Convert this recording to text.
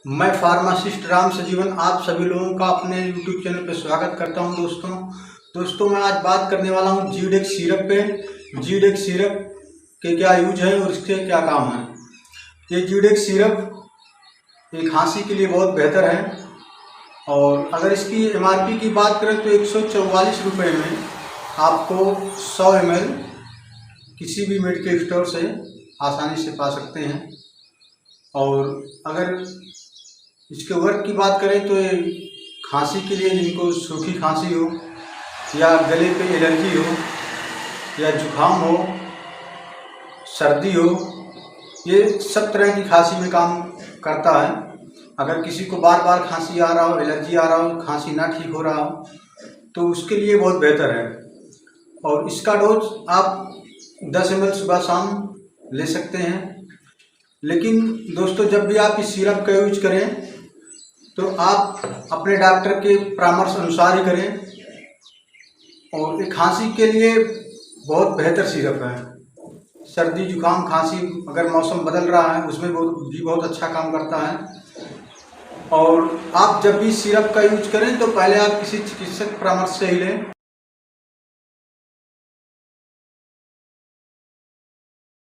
मैं फार्मासिस्ट राम सजीवन आप सभी लोगों का अपने यूट्यूब चैनल पर स्वागत करता हूं। दोस्तों मैं आज बात करने वाला हूं जीडेक्स सिरप पे। जीडेक्स सिरप के क्या यूज है और इसके क्या काम है। ये जीडेक्स सिरप एक खांसी के लिए बहुत बेहतर है और अगर इसकी एमआरपी की बात करें तो 144 रुपये में आपको 100 ml किसी भी मेडिकल स्टोर से आसानी से पा सकते हैं। और अगर इसके वर्क की बात करें तो ये खांसी के लिए, जिनको सूखी खांसी हो या गले पे एलर्जी हो या जुकाम हो, सर्दी हो, ये सब तरह की खांसी में काम करता है। अगर किसी को बार बार खांसी आ रहा हो, एलर्जी आ रहा हो, खांसी ना ठीक हो रहा हो, तो उसके लिए बहुत बेहतर है। और इसका डोज आप 10 ml सुबह शाम ले सकते हैं। लेकिन दोस्तों, जब भी आप इस सिरप का यूज करें तो आप अपने डॉक्टर के परामर्श अनुसार ही करें। और ये खांसी के लिए बहुत बेहतर सिरप है। सर्दी जुकाम खांसी अगर मौसम बदल रहा है उसमें बहुत अच्छा काम करता है। और आप जब भी सिरप का यूज करें तो पहले आप किसी चिकित्सक परामर्श से ही लें।